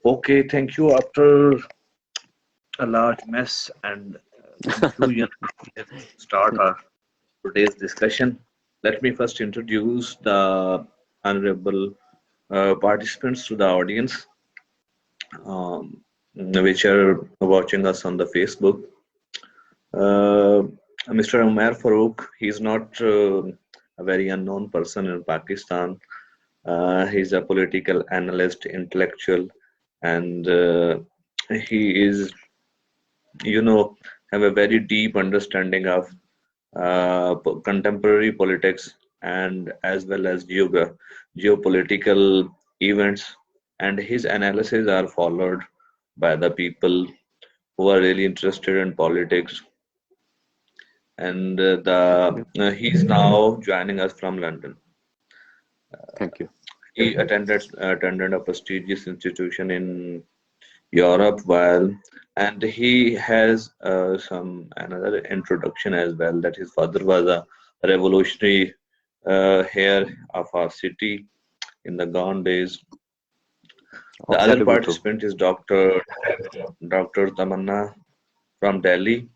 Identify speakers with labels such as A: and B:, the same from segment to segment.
A: Okay, thank you. After a large mess and confusion, let's start our today's discussion. Let me first introduce the honorable participants to the audience, which are watching us on the Facebook. Uh, Mr. Umair Faruq, he's not a very unknown person in Pakistan. He's a political analyst, intellectual, and he is, you know, have a very deep understanding of contemporary politics and as well as geopolitical events. And his analysis are followed by the people who are really interested in politics. And he's now joining us from London.
B: Thank you.
A: He attended a prestigious institution in Europe while, and he has some another introduction as well that his father was a revolutionary here of our city in the gone days. The other
B: Absolutely true.
A: participant is Dr. Tamanna from Delhi.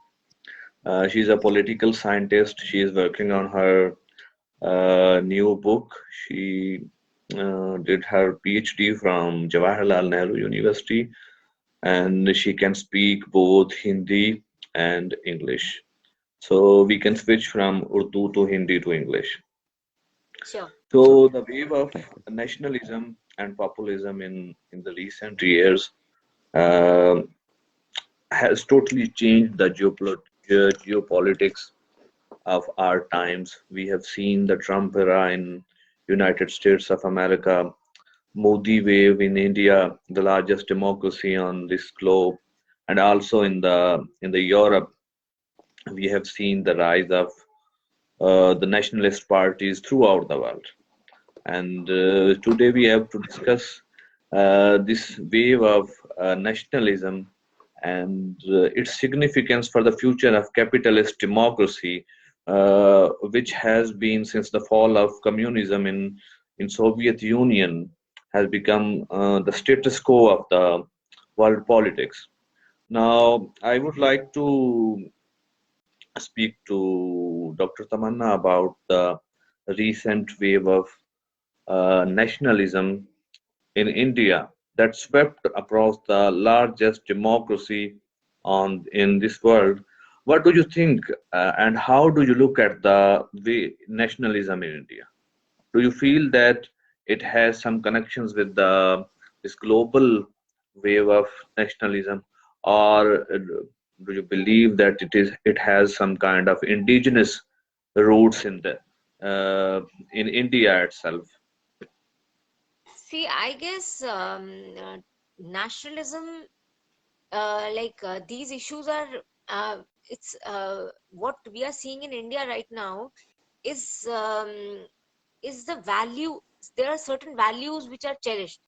A: She's a political scientist. She is working on her new book. She did her PhD from Jawaharlal Nehru University, and she can speak both Hindi and English. So we can switch from Urdu to Hindi to English.
C: Sure.
A: So the wave of
B: Thank you.
A: nationalism and populism in the recent years uh, has totally changed the geopolitics of our times. We have seen the Trump era in United States of America, Modi wave in India, the largest democracy on this globe, and also in the Europe, we have seen the rise of the nationalist parties throughout the world. And today we have to discuss this wave of nationalism and its significance for the future of capitalist democracy, which has been since the fall of communism in Soviet Union, has become the status quo of the world politics. Now, I would like to speak to Dr. Tamanna about the recent wave of nationalism in India that swept across the largest democracy on in this world. What do you think, and how do you look at the nationalism in India? Do you feel that it has some connections with the this global wave of nationalism, or do you believe that it has some kind of indigenous roots in India itself?
C: See, I guess nationalism, these issues are, it's what we are seeing in India right now is the value. There are certain values which are cherished,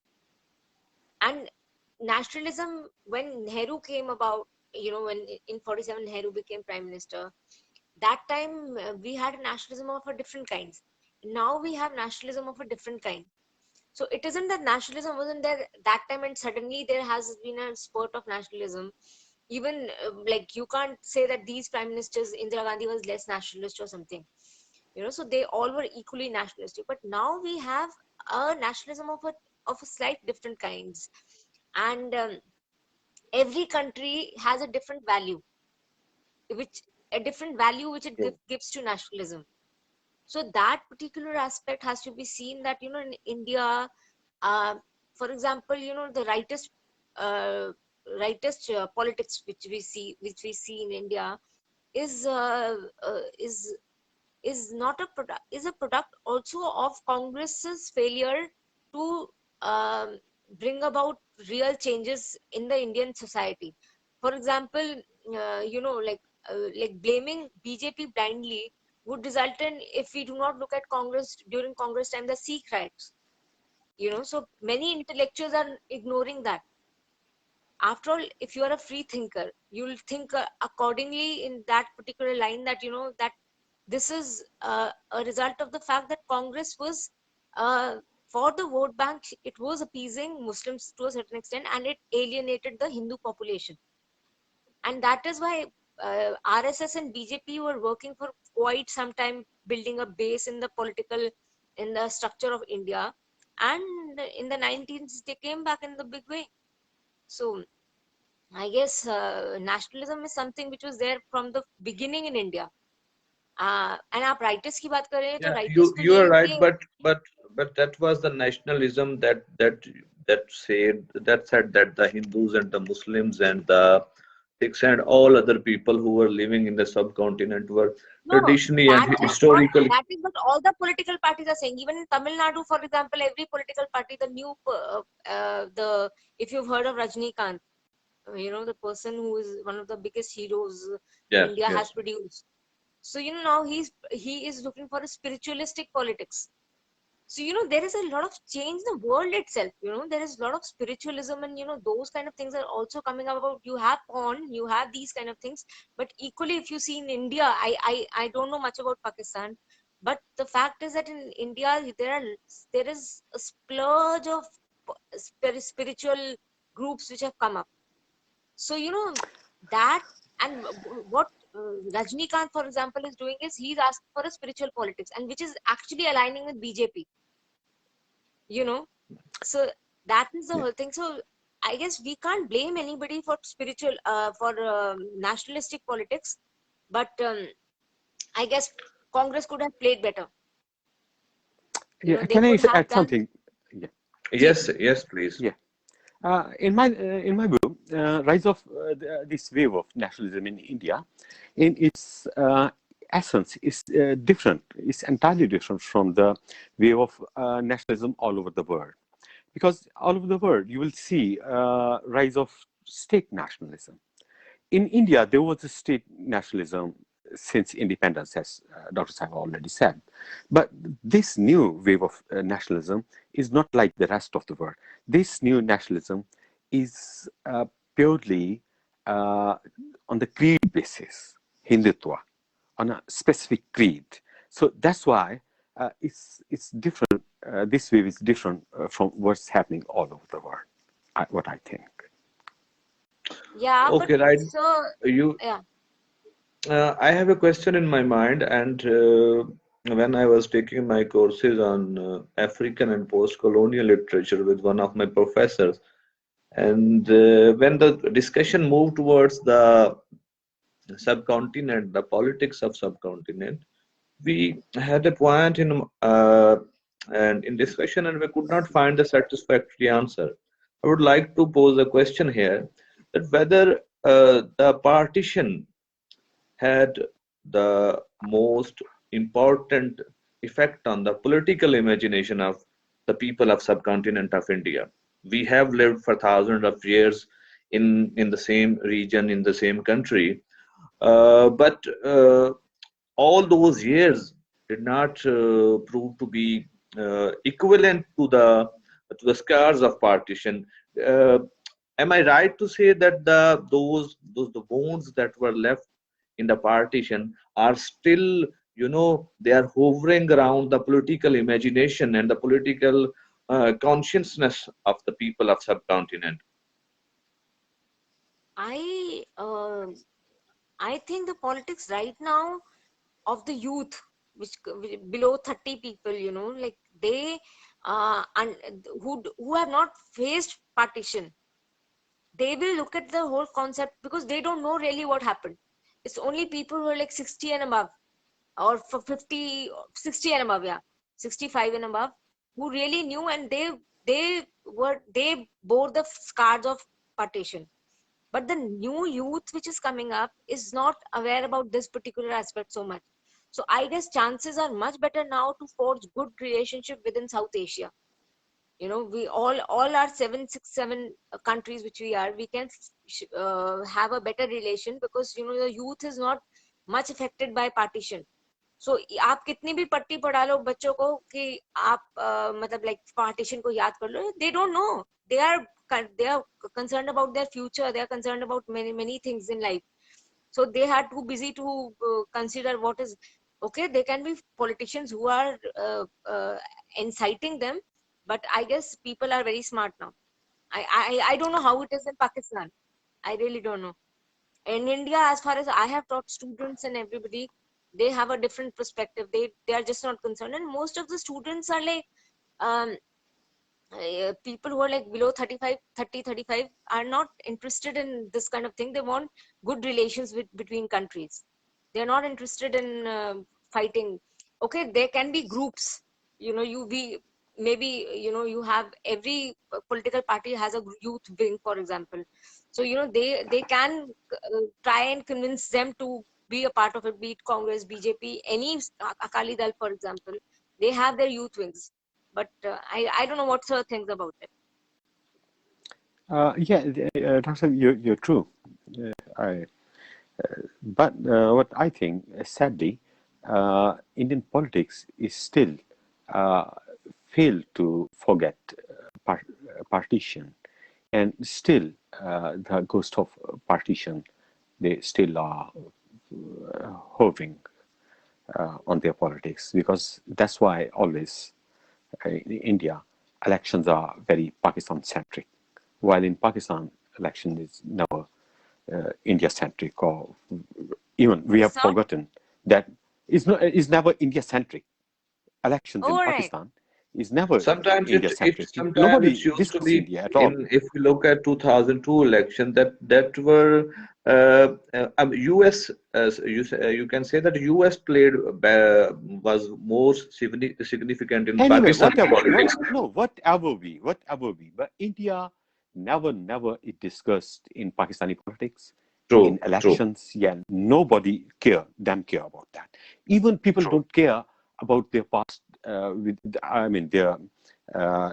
C: and nationalism, when Nehru came about, when in 47 Nehru became prime minister, that time we had a nationalism of a different kinds. Now we have nationalism of a different kind. So it isn't that nationalism wasn't there that time and suddenly there has been a spurt of nationalism. Even like you can't say that these prime ministers, Indira Gandhi was less nationalist or something. So they all were equally nationalistic. But now we have a nationalism of a slight different kinds, and every country has a different value, which which it gives to nationalism. So that particular aspect has to be seen, that in India, uh, for example, the uh, politics which we see in India is uh, is is not a product, is a product also of Congress's failure to um, bring about real changes in the Indian society. For example, like blaming BJP blindly would result in, if we do not look at Congress during Congress time, the Sikh riots. So many intellectuals are ignoring that. After all, if you are a free thinker, you'll think accordingly in that particular line, that that this is a result of the fact that Congress was for the vote bank, it was appeasing Muslims to a certain extent, and it alienated the Hindu population. And that is why RSS and BJP were working for quite some time, building a base in the political, in the structure of India. And in the 19s, they came back in the big way. So I guess nationalism is something which was there from the beginning in India. And आप writers की बात कर रहे हैं तो
A: Yeah,
C: writers तो
A: you are
C: यही
A: right,
C: थे.
A: but that was the nationalism that said that the Hindus and the Muslims and the Sikhs and all other people who were living in the subcontinent were
C: No,
A: traditionally and
C: that is what
A: historically.
C: all the political parties are saying. Even in Tamil Nadu, for example, every political party, the new the if you've heard of Rajnikant, the person who is one of the biggest heroes
A: Yes,
C: India has
A: yes.
C: produced. So now he is looking for a spiritualistic politics. So there is a lot of change in the world itself. There is a lot of spiritualism, and those kind of things are also coming up. About you have porn, you have these kind of things, but equally, if you see in India, I don't know much about Pakistan, but the fact is that in India there is a splurge of spiritual groups which have come up. So that, and what Rajnikant, for example, is doing is he's asking for a spiritual politics, and which is actually aligning with BJP. So that is the
B: Yeah.
C: whole thing. So I guess we can't blame anybody for spiritual for nationalistic politics, but I guess Congress could have played better.
B: Yeah.
C: They
B: Can I
C: could have
B: add
C: done.
B: something? Yeah.
A: Yes, yes, please.
B: Yeah. In my view, rise of this wave of nationalism in India, in its essence, is different. It's entirely different from the wave of nationalism all over the world. Because all over the world, you will see rise of state nationalism. In India, there was a state nationalism since independence, as Dr. Saib already said. But this new wave of nationalism is not like the rest of the world. This new nationalism is purely on the creed basis, Hindutva, on a specific creed. So that's why it's different. This wave is different from what's happening all over the world. What I think.
C: Yeah, but
A: Okay, right.
C: so
A: You,
C: yeah.
A: I have a question in my mind, and when I was taking my courses on African and post-colonial literature with one of my professors, and when the discussion moved towards the subcontinent, the politics of subcontinent, we had a point in discussion, and we could not find a satisfactory answer. I would like to pose a question here that whether the partition had the most important effect on the political imagination of the people of subcontinent of India. We have lived for thousands of years in the same region, in the same country, but all those years did not prove to be equivalent to the scars of partition. Uh, am I right to say that those the wounds that were left in the partition are still, they are hovering around the political imagination and the political consciousness of the people of subcontinent?
C: I uh, I think the politics right now of the youth, which below 30 people, like they and who have not faced partition, they will look at the whole concept because they don't know really what happened. It's only people who are like 60 and above, or for 50, 60 and above, yeah, 65 and above, who really knew, and they bore the scars of partition. But the new youth which is coming up is not aware about this particular aspect so much. So I guess chances are much better now to forge good relationship within South Asia. We all are 767 countries which we are, we can have a better relation, because the youth is not much affected by partition. So आप कितनी भी पट्टी पढ़ा लो बच्चों को कि आप मतलब like partition को याद कर लो, they don't know. They are concerned about their future, they are concerned about many things in life. So they are too busy to consider what is okay. They can be politicians who are inciting them, but I guess people are very smart now. I don't know how it is in Pakistan. I really don't know. In India, as far as I have taught students and everybody, they have a different perspective. They are just not concerned, and most of the students are like um, people who are like below 35 are not interested in this kind of thing. They want good relations between countries. They're not interested in fighting. Okay, there can be groups, you be maybe, you have every political party has a youth wing, for example. So they can try and convince them to be a part of it, be it Congress, BJP, any Akali Dal, for example. They have their youth wings, but I don't know what sir thinks about it.
B: Yeah, Dr. You're true. I, but what I think, sadly, Indian politics is still uh, failed to forget partition, and still the ghost of partition, they still are hovering on their politics, because that's why always in India elections are very Pakistan centric, while in Pakistan election is never India centric, or even we have
C: Pakistan?
B: forgotten that is never India centric. Elections in
C: All right.
B: Pakistan is never
A: Sometimes
B: India
A: it
B: centric.
A: sometimes it
B: Nobody
A: used to
B: discuss
A: be
B: India at all.
A: in, if we look at 2002 election, that were US, you can say that US played was more significant in
B: Anyway,
A: Pakistani
B: whatever,
A: politics.
B: whatever be, but India never it discussed in Pakistani politics, in
A: True, true,
B: elections. Yeah, nobody care about that. Even people
A: true,
B: don't care about their past their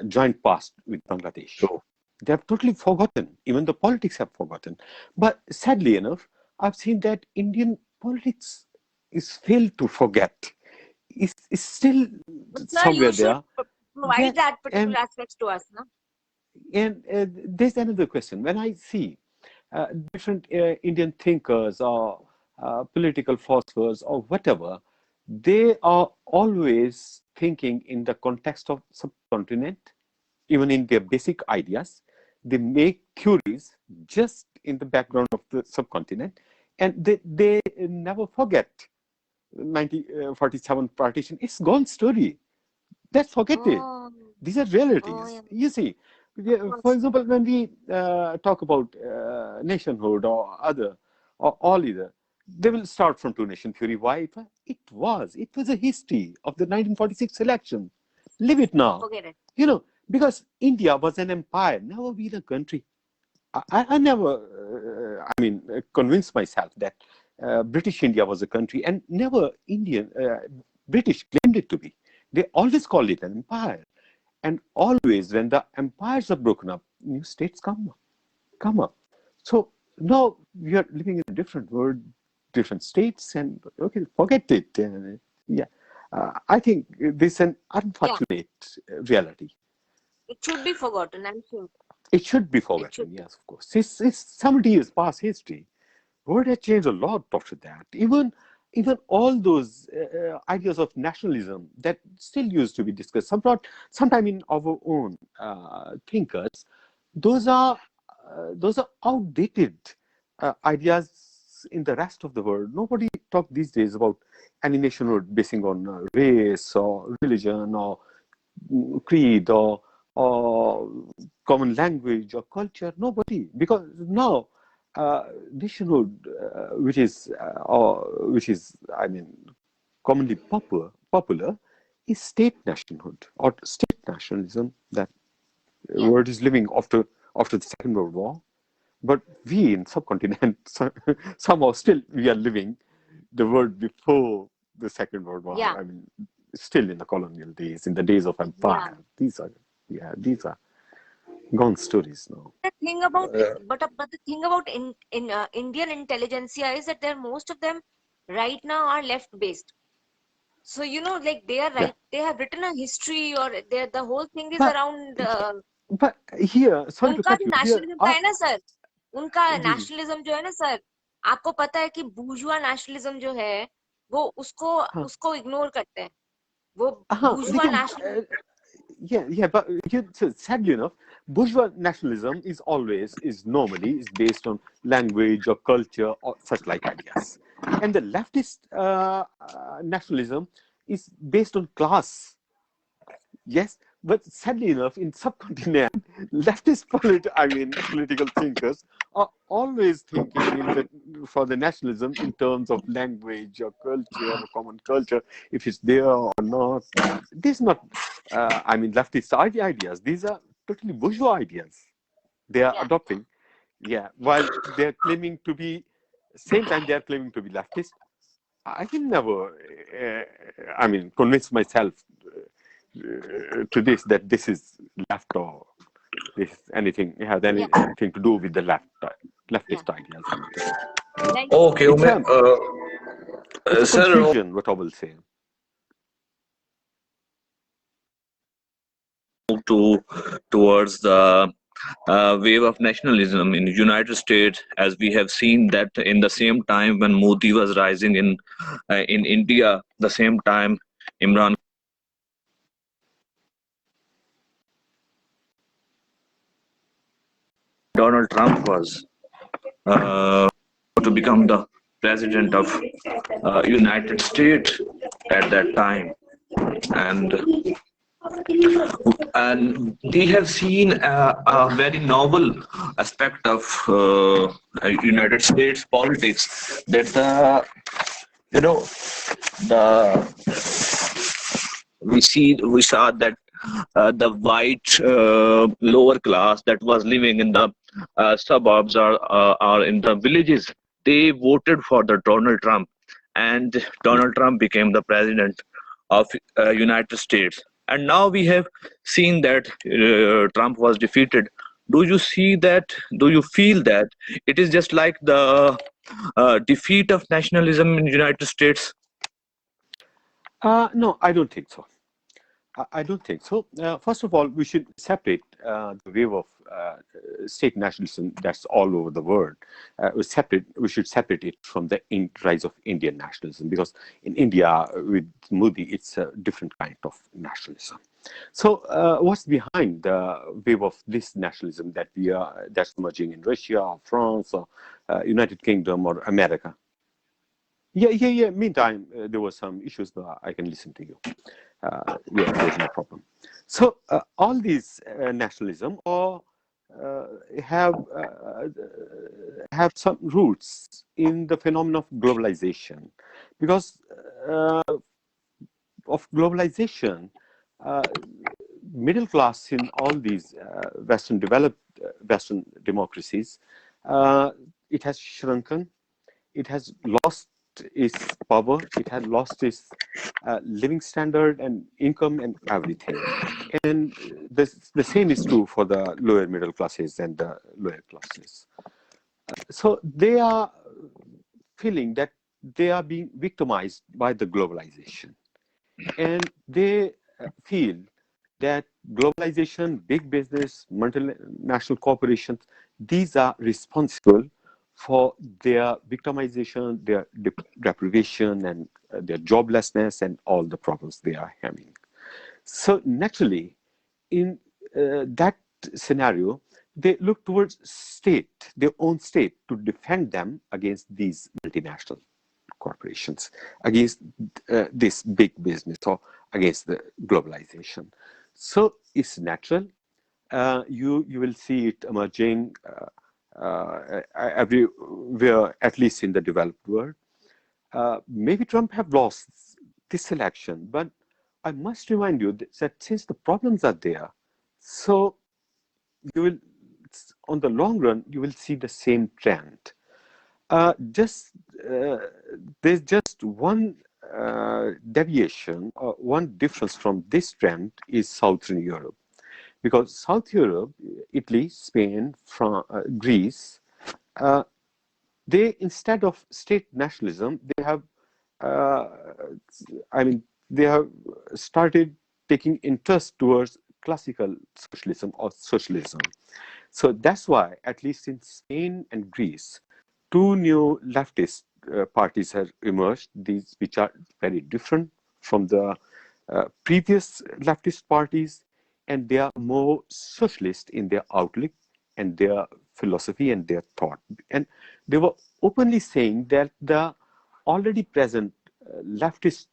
B: joint past with Bangladesh.
A: true.
B: They have totally forgotten. Even the politics have forgotten. But sadly enough, I've seen that Indian politics is failed to forget. Is still
C: But sir,
B: somewhere
C: you should
B: there. Yeah,
C: provide that particular
B: and
C: aspects to us, no?
B: there's another question. When I see different Indian thinkers or political philosophers or whatever, they are always thinking in the context of subcontinent, even in their basic ideas. They make theories just in the background of the subcontinent, and they never forget 1947 partition. It's gone story. Let's forget it.
C: Oh,
B: These are
C: oh yeah,
B: realities. You see,
C: of
B: for
C: course.
B: example, when we talk about nationhood or other or all either, they will start from two nation theory. Why? It was a history of the 1946 election. Leave it now.
C: Forget it.
B: Because India was an empire, never been a country. I never, convinced myself that British India was a country, and never British claimed it to be. They always called it an empire. And always, when the empires are broken up, new states come up. So now we are living in a different world, different states, and okay, forget it. Yeah, I think this is an
C: Yeah,
B: unfortunate reality.
C: it should be forgotten. I'm sure
B: It should be
C: it should
B: forgotten,
C: be.
B: yes, of course. It's 70 years past history. World has changed a lot after that. Even all those ideas of nationalism that still used to be discussed, sometime in our own thinkers, those are outdated ideas in the rest of the world. Nobody talk these days about any nationhood basing on race or religion or creed or common language or culture. Nobody, because now nationhood, which is, I mean, commonly popular, is state nationhood or state nationalism. That
C: Yeah,
B: word is living after the Second World War. But we in subcontinent somehow still we are living the world before the Second World War.
C: yeah,
B: I mean, still in the colonial days, in the days of
C: yeah.
B: empire. These are gone stories now.
C: The thing about
A: Uh,
C: but the thing about in Indian intelligentsia is that they're most of them right now are left based. So like they are
B: Yeah,
C: right. They have written a history, or the whole thing is
B: but
C: around.
B: here, sorry to
C: उनका
B: cut
C: जो
B: you. Here
C: nationalism का
B: are
C: है ना sir, उनका
B: जी जी
C: nationalism जो है ना sir, आपको पता है कि बूर्जुआ नेशनलिज्म जो है वो उसको
B: हाँ
C: उसको इग्नोर करते हैं, वो
B: हाँ
C: बूर्जुआ
B: लेकिन
C: nationalism.
B: but sadly enough, bourgeois nationalism is normally based on language or culture or such like ideas, and the leftist nationalism is based on class. Yes, but sadly enough, in subcontinent, political thinkers are always thinking for the nationalism in terms of language or culture or common culture, if it's there or not. These not, leftist ideas. These are totally bourgeois ideas. They are
C: Yeah.
B: adopting, yeah, while they're claiming to be, same time they are claiming to be leftist. I can never, convince myself to this that this is left or this anything has
C: Yeah.
B: anything to do with the
C: Yeah.
B: leftist ideas or anything.
C: Like
A: Okay,
B: It's
A: Umair,
B: a it's a
A: sir,
B: confusion. What I will say.
A: to towards the wave of nationalism in the United States, as we have seen that in the same time when Modi was rising in India, the same time Imran Donald Trump was uh, to become the president of United States at that time, and we have seen a very novel aspect of United States politics, that the you know the we saw that the white lower class that was living in the suburbs or in the villages, they voted for the Donald Trump, and Donald Trump became the president of United States. And now we have seen that Trump was defeated. Do you see that? Do you feel that it is just like the defeat of nationalism in United States?
B: No, I don't think so. I don't think so. First of all, we should separate the wave of state nationalism that's all over the world. We should separate it from the rise of Indian nationalism, because in India, with Modi, it's a different kind of nationalism. So, what's behind the wave of this nationalism that's emerging in Russia, or France, or United Kingdom, or America? Yeah. Meantime, there were some issues, but I can listen to you. Yeah, there's no problem. So all these nationalism or uh, have uh, have some roots in the phenomenon of globalization, because uh, of globalization, uh, middle class in all these Western developed Western democracies, uh, it has shrunken, it has lost its power, it has lost its living standard and income and everything. And the same is true for the lower middle classes and the lower classes. So they are feeling that they are being victimized by the globalization. And they feel that globalization, big business, multinational corporations, these are responsible for their victimization, their deprivation, and their joblessness, and all the problems they are having. So naturally, in that scenario, they look towards state, their own state, to defend them against these multinational corporations, against this big business, or against the globalization. So it's natural. You will see it emerging everywhere, at least in the developed world. Maybe Trump have lost this election, but I must remind you that since the problems are there, so you will, on the long run, you will see the same trend. Just there's just one deviation, or one difference from this trend is Southern Europe, because South Europe, Italy, Spain, France, Greece, uh, they, instead of state nationalism, they have, uh, I mean, they have started taking interest towards classical socialism or socialism. So that's why, at least in Spain and Greece, two new leftist parties have emerged, these which are very different from the previous leftist parties. and they are more socialist in their outlook and their philosophy and their thought. And they were openly saying that the already present leftist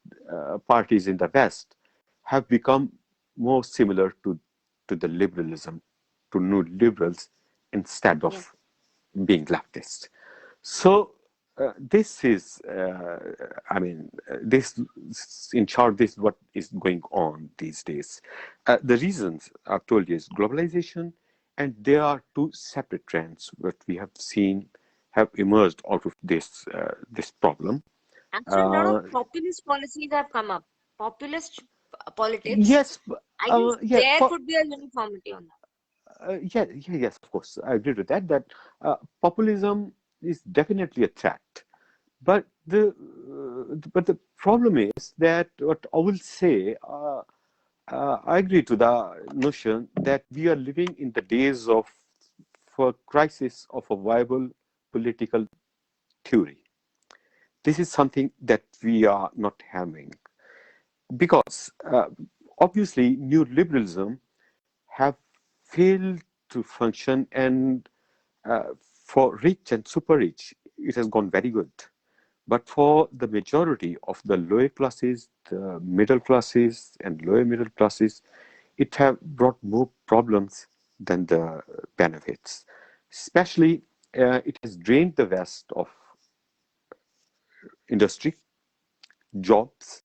B: parties in the West have become more similar to the liberalism, to new liberals instead
C: Yes.
B: of being leftist. So this is, this in short, this is what is going on these days. The reasons I've told you is globalization, and there are two separate trends that we have seen have emerged out of this problem.
C: Actually, a lot of
B: Uh,
C: populist policies have come up. Populist politics.
B: yes,
C: I guess
B: yeah,
C: there could be a uniformity on that.
B: yes, of course, I agree with that. That populism is definitely a threat. But the problem is that what I will say, I agree to the notion that we are living in the days of for crisis of a viable political theory. This is something that we are not having because obviously neoliberalism have failed to function, and for rich and super rich it has gone very good. But for the majority of the lower classes, the middle classes, and lower middle classes, it have brought more problems than the benefits. Especially, it has drained the West of industry, jobs,